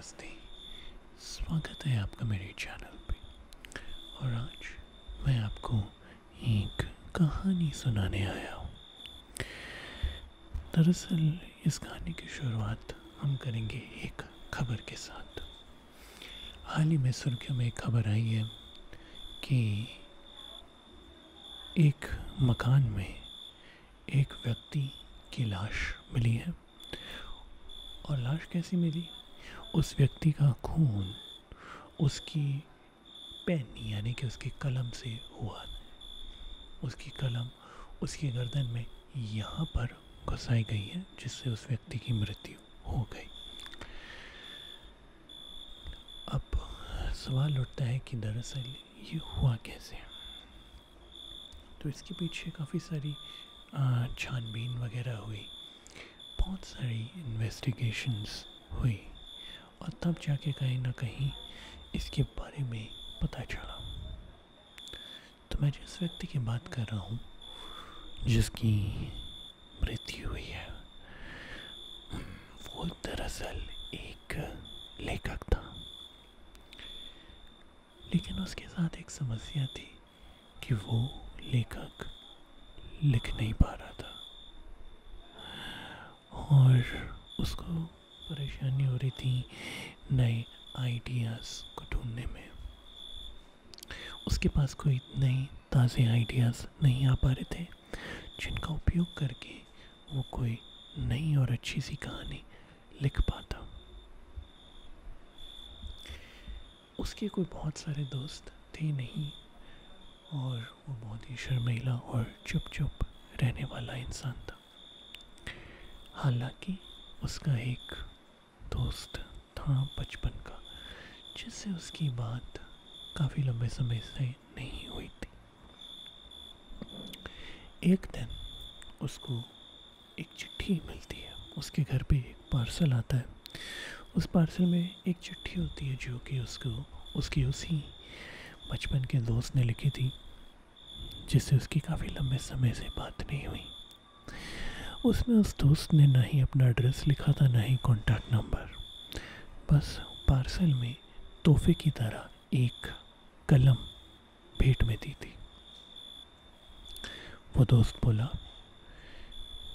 नमस्ते। स्वागत है आपका मेरे चैनल पे। और आज मैं आपको एक कहानी सुनाने आया हूँ। दरअसल इस कहानी की शुरुआत हम करेंगे एक खबर के साथ। हाल ही में सुर्खियों में एक खबर आई है कि एक मकान में एक व्यक्ति की लाश मिली है। और लाश कैसी मिली? उस व्यक्ति का खून उसकी पेन यानी कि उसकी कलम से हुआ। उसकी कलम उसकी गर्दन में यहाँ पर घुसाई गई है, जिससे उस व्यक्ति की मृत्यु हो गई। अब सवाल उठता है कि दरअसल ये हुआ कैसे। तो इसके पीछे काफ़ी सारी छानबीन वगैरह हुई, बहुत सारी इन्वेस्टिगेशंस हुई और तब जाके कहीं ना कहीं इसके बारे में पता चला। तो मैं जिस व्यक्ति की बात कर रहा हूँ, जिसकी मृत्यु हुई है, वो दरअसल एक लेखक था। लेकिन उसके साथ एक समस्या थी कि वो लेखक लिख नहीं पा रहा था और उसको परेशानी हो रही थी नए आइडियाज़ को ढूंढने में। उसके पास कोई नए ताज़े आइडियाज़ नहीं आ पा रहे थे, जिनका उपयोग करके वो कोई नई और अच्छी सी कहानी लिख पाता। उसके कोई बहुत सारे दोस्त थे नहीं और वो बहुत ही शर्मीला और चुप रहने वाला इंसान था। हालांकि उसका एक दोस्त था बचपन का, जिससे उसकी बात काफ़ी लंबे समय से नहीं हुई थी। एक दिन उसको एक चिट्ठी मिलती है। उसके घर पे एक पार्सल आता है। उस पार्सल में एक चिट्ठी होती है जो कि उसकी उसी बचपन के दोस्त ने लिखी थी, जिससे उसकी काफ़ी लंबे समय से बात नहीं हुई। उसमें उस दोस्त ने ना ही अपना एड्रेस लिखा था, ना ही कॉन्टैक्ट नंबर। बस पार्सल में तोहफे की तरह एक कलम भेंट में दी थी। वो दोस्त बोला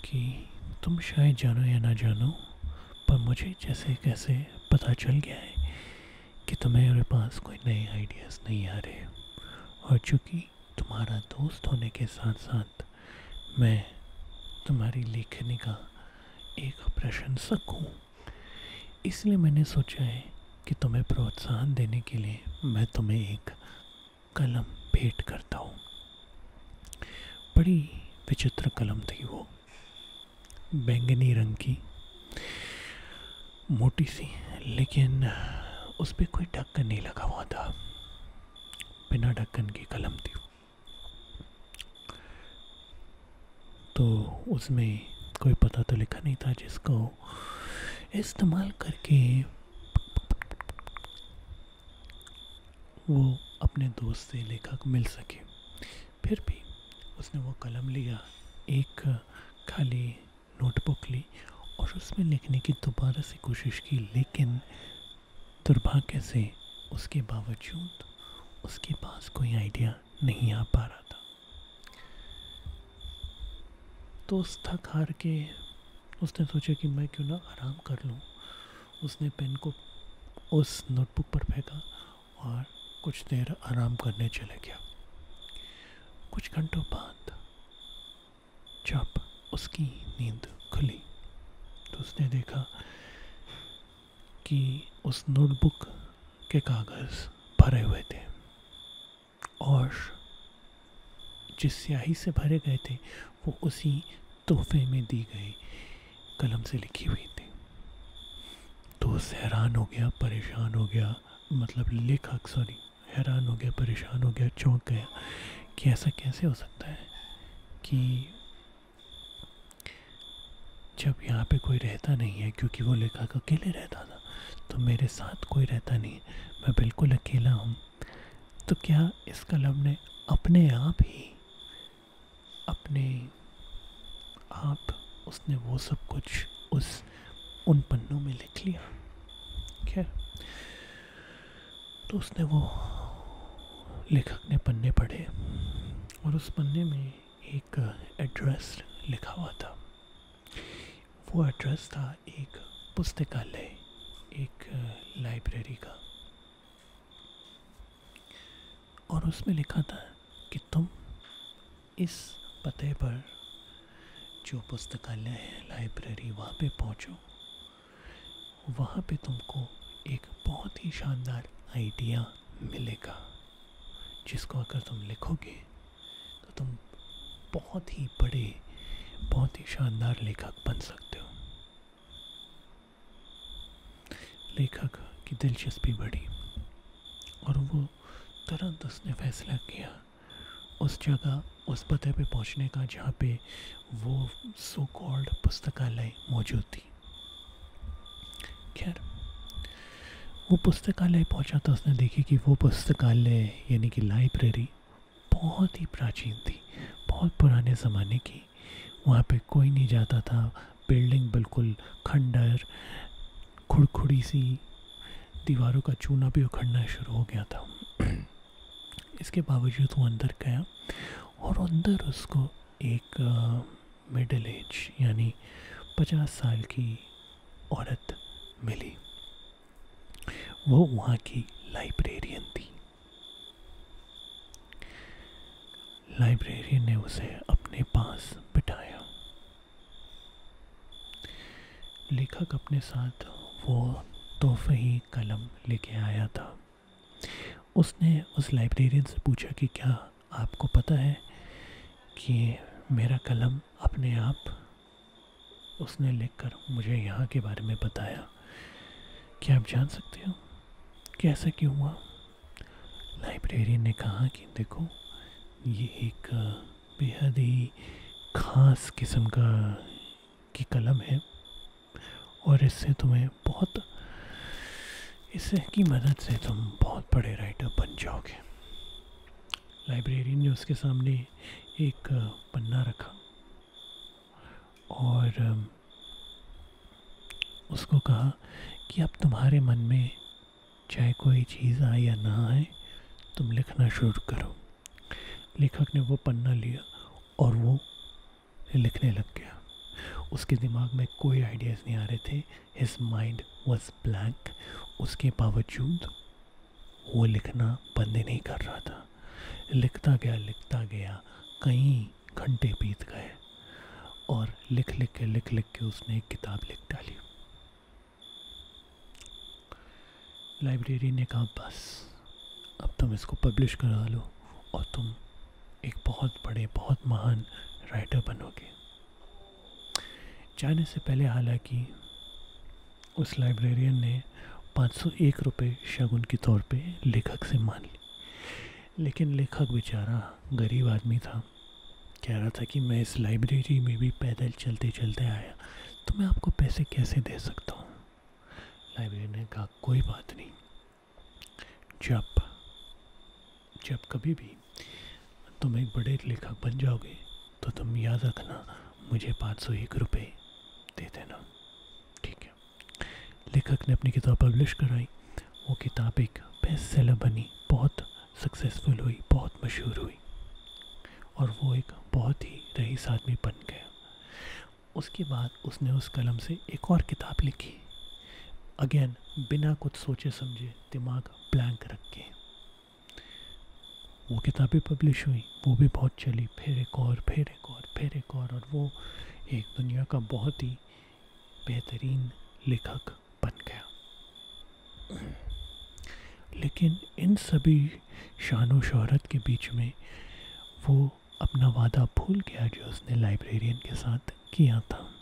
कि तुम शायद जानो या ना जानो, पर मुझे जैसे कैसे पता चल गया है कि तुम्हारे पास कोई नए आइडियाज़ नहीं आ रहे। और चूँकि तुम्हारा दोस्त होने के साथ साथ मैं तुम्हारी लेखनी का एक प्रशंसक हूँ, इसलिए मैंने सोचा है कि तुम्हें प्रोत्साहन देने के लिए मैं तुम्हें एक कलम भेंट करता हूँ। बड़ी विचित्र कलम थी वो, बैंगनी रंग की, मोटी सी, लेकिन उस पर कोई ढक्कन नहीं लगा हुआ था। बिना ढक्कन की कलम थी। तो उसमें कोई पता तो लिखा नहीं था जिसको इस्तेमाल करके वो अपने दोस्त से लेखक मिल सके। फिर भी उसने वो कलम लिया, एक खाली नोटबुक ली और उसमें लिखने की दोबारा से कोशिश की, लेकिन दुर्भाग्य से उसके बावजूद उसके पास कोई आइडिया नहीं आ पा रहा था। तो उस थक हार के उसने सोचा कि मैं क्यों ना आराम कर लूँ। उसने पेन को उस नोटबुक पर फेंका और कुछ देर आराम करने चले गया। कुछ घंटों बाद जब उसकी नींद खुली तो उसने देखा कि उस नोटबुक के कागज़ भरे हुए थे और जिस स्याही से भरे गए थे वो उसी तोहफे में दी गई कलम से लिखी हुई थी। तो उस हैरान हो गया, परेशान हो गया, मतलब लेखक हैरान हो गया, परेशान हो गया, चौंक गया कि ऐसा कैसे हो सकता है कि जब यहाँ पे कोई रहता नहीं है, क्योंकि वो लेखक अकेले रहता था, तो मेरे साथ कोई रहता नहीं, मैं बिल्कुल अकेला हूँ। तो क्या इस कलम ने अपने आप उसने वो सब कुछ उन पन्नों में लिख लिया? खैर, तो उसने वो लेखक ने पन्ने पढ़े और उस पन्ने में एक एड्रेस लिखा हुआ था। वो एड्रेस था एक पुस्तकालय, एक लाइब्रेरी का, और उसमें लिखा था कि तुम इस पते पर, जो पुस्तकालय है, लाइब्रेरी, वहाँ पे पहुँचो। वहाँ पे तुमको एक बहुत ही शानदार आइडिया मिलेगा, जिसको अगर तुम लिखोगे तो तुम बहुत ही बड़े, बहुत ही शानदार लेखक बन सकते हो। लेखक की दिलचस्पी बढ़ी और वो तुरंत उसने फैसला किया उस जगह, उस पते पे पहुंचने का जहाँ पे वो सो कॉल्ड पुस्तकालय मौजूद थी। खैर, वो पुस्तकालय पहुंचा तो उसने देखी कि वो पुस्तकालय यानी कि लाइब्रेरी बहुत ही प्राचीन थी, बहुत पुराने ज़माने की। वहाँ पे कोई नहीं जाता था। बिल्डिंग बिल्कुल खंडर, खुड़खुड़ी सी, दीवारों का चूना भी उखड़ना शुरू हो गया था। इसके बावजूद वो अंदर गया और अंदर उसको एक मिडिल एज यानी 50 साल की औरत मिली। वो वहाँ की लाइब्रेरियन थी। लाइब्रेरियन ने उसे अपने पास बिठाया। लेखक अपने साथ वो तोहफ़ी कलम लेके आया था। उसने उस लाइब्रेरियन से पूछा कि क्या आपको पता है कि मेरा कलम अपने आप उसने लिखकर मुझे यहाँ के बारे में बताया। क्या आप जान सकते हो कि ऐसा क्यों हुआ? लाइब्रेरियन ने कहा कि देखो, ये एक बेहद ही ख़ास किस्म की कलम है और इससे की मदद से तुम बहुत बड़े राइटर बन जाओगे। लाइब्रेरियन ने उसके सामने एक पन्ना रखा और उसको कहा कि अब तुम्हारे मन में चाहे कोई चीज़ आए या ना आए, तुम लिखना शुरू करो। लेखक ने वो पन्ना लिया और वो लिखने लग गया। उसके दिमाग में कोई आइडियाज़ नहीं आ रहे थे। His mind was blank. उसके बावजूद वो लिखना बंद ही नहीं कर रहा था। लिखता गया, कई घंटे बीत गए और लिख लिख के उसने एक किताब लिख डाली। लाइब्रेरी ने कहा, बस अब तुम इसको पब्लिश करा लो और तुम एक बहुत बड़े, बहुत महान राइटर बनोगे। जाने से पहले हालांकि उस लाइब्रेरियन ने 501 रुपये शगुन के तौर पे लेखक से मान ली। लेकिन लेखक बेचारा गरीब आदमी था। कह रहा था कि मैं इस लाइब्रेरी में भी पैदल चलते चलते आया, तो मैं आपको पैसे कैसे दे सकता हूँ। लाइब्रेरियन ने कहा, कोई बात नहीं, जब कभी भी तुम एक बड़े लेखक बन जाओगे तो तुम याद रखना, मुझे 501 रुपये दे देना, ठीक है। लेखक ने अपनी किताब पब्लिश कराई। वो किताब एक बेस्ट सेलर बनी, बहुत सक्सेसफुल हुई, बहुत मशहूर हुई और वो एक बहुत ही रईस आदमी बन गया। उसके बाद उसने उस कलम से एक और किताब लिखी, अगेन बिना कुछ सोचे समझे, दिमाग ब्लैंक रख के। वो किताब भी पब्लिश हुई, वो भी बहुत चली। फिर एक और और वो एक दुनिया का बहुत ही बेहतरीन लेखक बन गया। लेकिन इन सभी शान शोहरत के बीच में वो अपना वादा भूल गया जो उसने लाइब्रेरियन के साथ किया था,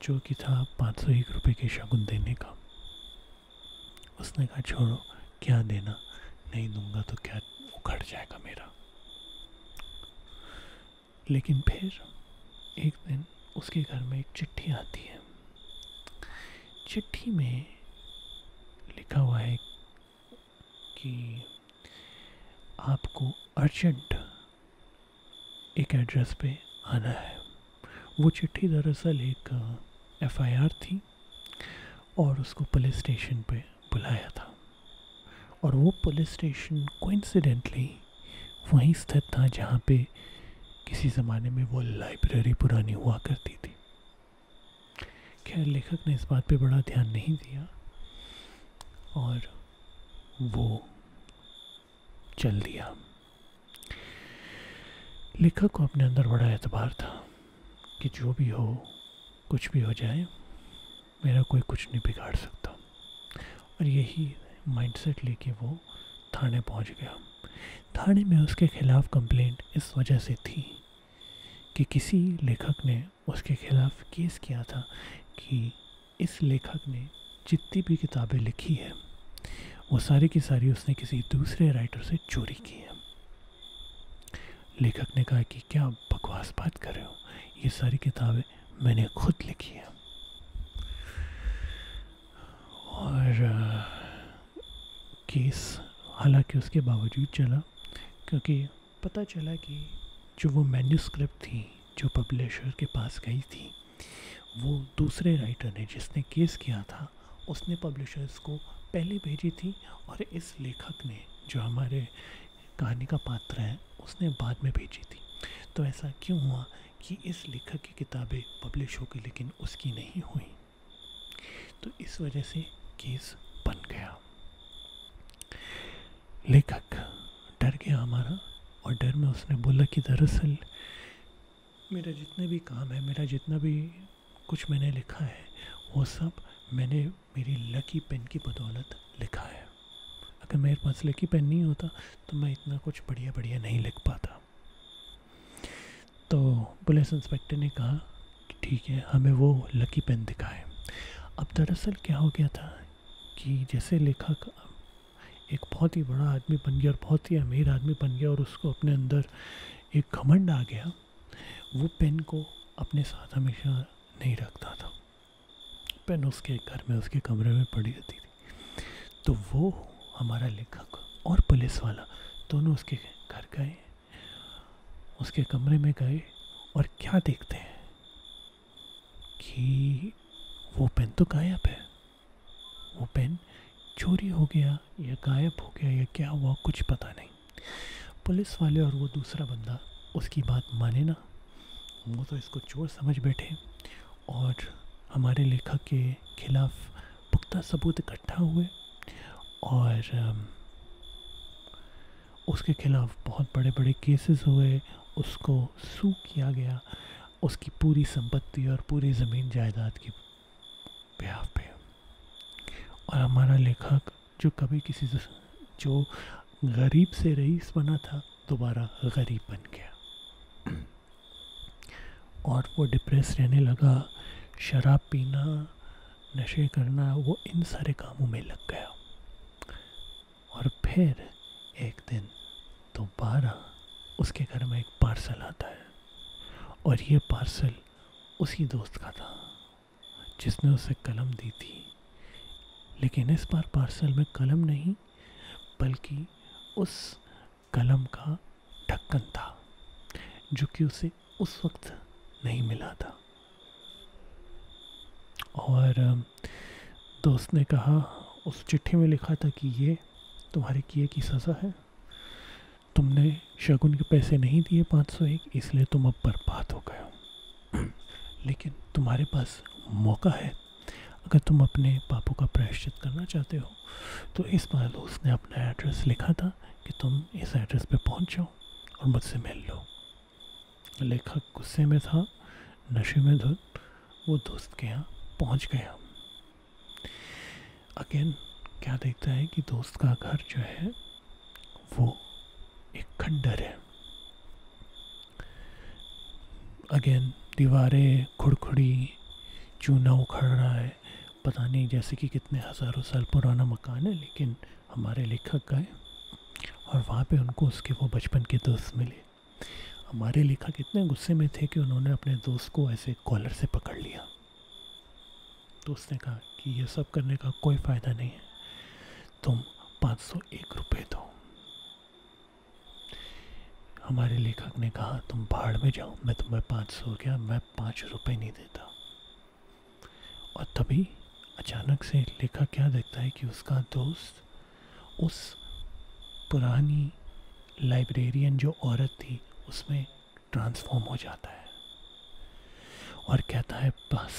जो कि था 501 रुपये के शगुन देने का। उसने कहा, छोड़ो, क्या देना, नहीं दूंगा तो क्या उखड़ जाएगा मेरा। लेकिन फिर एक दिन उसके घर में एक चिट्ठी आती है। चिट्ठी में लिखा हुआ है कि आपको अर्जेंट एक एड्रेस पे आना है। वो चिट्ठी दरअसल एक FIR थी और उसको पुलिस स्टेशन पे बुलाया था। और वो पुलिस स्टेशन कोइंसिडेंटली वहीं स्थित था जहाँ पे किसी ज़माने में वो लाइब्रेरी पुरानी हुआ करती थी। खैर लेखक ने इस बात पे बड़ा ध्यान नहीं दिया और वो चल दिया। लेखक को अपने अंदर बड़ा एतबार था कि जो भी हो, कुछ भी हो जाए, मेरा कोई कुछ नहीं बिगाड़ सकता। और यही माइंडसेट लेके वो थाने पहुंच गया। थाने में उसके खिलाफ़ कंप्लेंट इस वजह से थी कि किसी लेखक ने उसके खिलाफ़ केस किया था कि इस लेखक ने जितनी भी किताबें लिखी है वो सारी की सारी उसने किसी दूसरे राइटर से चोरी की है। लेखक ने कहा कि क्या बकवास बात कर रहे हो, ये सारी किताबें मैंने खुद लिखी है। और केस हालांकि उसके बावजूद चला, क्योंकि पता चला कि जो वो मैन्यूस्क्रिप्ट थी जो पब्लिशर के पास गई थी, वो दूसरे राइटर ने जिसने केस किया था उसने पब्लिशर्स को पहले भेजी थी, और इस लेखक ने जो हमारे कहानी का पात्र है उसने बाद में भेजी थी। तो ऐसा क्यों हुआ कि इस लेखक की किताबें पब्लिश हो गई लेकिन उसकी नहीं हुई। तो इस वजह से केस बन गया। लेखक डर गया हमारा, और डर में उसने बोला कि दरअसल मेरा जितना भी काम है, मेरा जितना भी कुछ मैंने लिखा है, वो सब मैंने मेरी लकी पेन की बदौलत लिखा है। अगर मेरे पास लकी पेन नहीं होता तो मैं इतना कुछ बढ़िया बढ़िया नहीं लिख पाता। तो पुलिस इंस्पेक्टर ने कहा कि ठीक है, हमें वो लकी पेन दिखाएं। अब दरअसल क्या हो गया था कि जैसे लेखक एक बहुत ही बड़ा आदमी बन गया और बहुत ही अमीर आदमी बन गया, और उसको अपने अंदर एक घमंड आ गया, वो पेन को अपने साथ हमेशा नहीं रखता था। पेन उसके घर में, उसके कमरे में पड़ी रहती थी। तो वो हमारा लेखक और पुलिस वाला दोनों उसके घर गए, उसके कमरे में गए, और क्या देखते हैं कि वो पेन तो गायब है। वो पेन चोरी हो गया या गायब हो गया या क्या हुआ, कुछ पता नहीं। पुलिस वाले और वो दूसरा बंदा उसकी बात माने ना, वो तो इसको चोर समझ बैठे, और हमारे लेखक के खिलाफ पुख्ता सबूत इकट्ठा हुए, और उसके खिलाफ बहुत बड़े बड़े केसेस हुए। उसको सू किया गया, उसकी पूरी संपत्ति और पूरी ज़मीन जायदाद की ब्याह पे। और हमारा लेखक जो कभी किसी से, जो गरीब से रईस बना था, दोबारा गरीब बन गया, और वो डिप्रेस रहने लगा, शराब पीना, नशे करना, वो इन सारे कामों में लग गया। और फिर एक दिन दोबारा उसके घर में एक पार्सल आता है, और ये पार्सल उसी दोस्त का था जिसने उसे कलम दी थी। लेकिन इस बार पार्सल में कलम नहीं, बल्कि उस कलम का ढक्कन था, जो कि उसे उस वक्त नहीं मिला था। और दोस्त ने कहा, उस चिट्ठी में लिखा था कि ये तुम्हारे किए की सज़ा है, तुमने शगुन के पैसे नहीं दिए 501, इसलिए तुम अब बर्बाद हो गए हो। लेकिन तुम्हारे पास मौका है, अगर तुम अपने पापों का प्रायश्चित करना चाहते हो तो इस बार उसने अपना एड्रेस लिखा था कि तुम इस एड्रेस पे पहुंच जाओ और मुझसे मिल लो। लेखक गुस्से में था, नशे में धुत, वो दोस्त के यहाँ पहुंच गया। अगेन क्या देखता है कि दोस्त का घर जो है वो एक खंडर है। अगेन दीवारें खुड़खुड़ी, चूना उखड़ रहा है, पता नहीं जैसे कि कितने हज़ारों साल पुराना मकान है। लेकिन हमारे लेखक गए और वहाँ पे उनको उसके वो बचपन के दोस्त मिले। हमारे लेखक इतने गुस्से में थे कि उन्होंने अपने दोस्त को ऐसे कॉलर से पकड़ लिया। दोस्त ने कहा कि ये सब करने का कोई फ़ायदा नहीं है, तुम 501 रुपये दो। हमारे लेखक ने कहा तुम भाड़ में जाओ, मैं तुम्हें 500 क्या, मैं 5 रुपये नहीं देता। और तभी अचानक से लेखक क्या देखता है कि उसका दोस्त उस पुरानी लाइब्रेरियन जो औरत थी उसमें ट्रांसफॉर्म हो जाता है और कहता है बस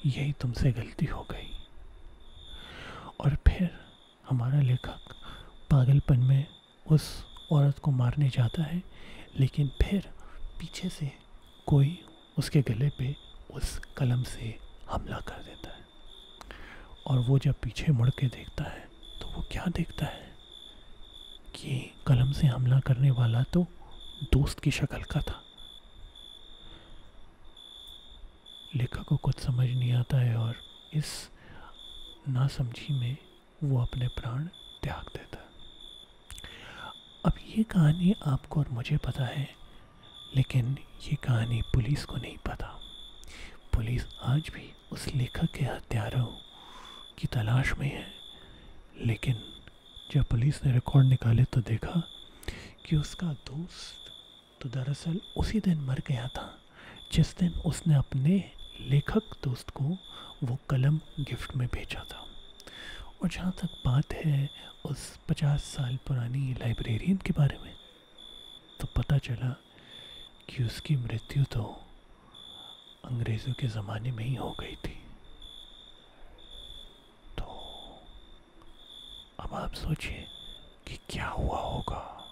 यही तुमसे गलती हो गई। और फिर हमारा लेखक पागलपन में उस औरत को मारने जाता है, लेकिन फिर पीछे से कोई उसके गले पे उस कलम से हमला कर देता है। और वो जब पीछे मुड़ के देखता है तो वो क्या देखता है कि कलम से हमला करने वाला तो दोस्त की शक्ल का था। लेखक को कुछ समझ नहीं आता है और इस नासमझी में वो अपने प्राण त्याग देता है। अब ये कहानी आपको और मुझे पता है, लेकिन ये कहानी पुलिस को नहीं पता। पुलिस आज भी उस लेखक के हत्यारों की तलाश में है, लेकिन जब पुलिस ने रिकॉर्ड निकाले तो देखा कि उसका दोस्त तो दरअसल उसी दिन मर गया था जिस दिन उसने अपने लेखक दोस्त को वो कलम गिफ्ट में भेजा था। और जहाँ तक बात है उस 50 साल पुरानी लाइब्रेरियन के बारे में, तो पता चला कि उसकी मृत्यु तो अंग्रेज़ों के ज़माने में ही हो गई थी। तो अब आप सोचिए कि क्या हुआ होगा।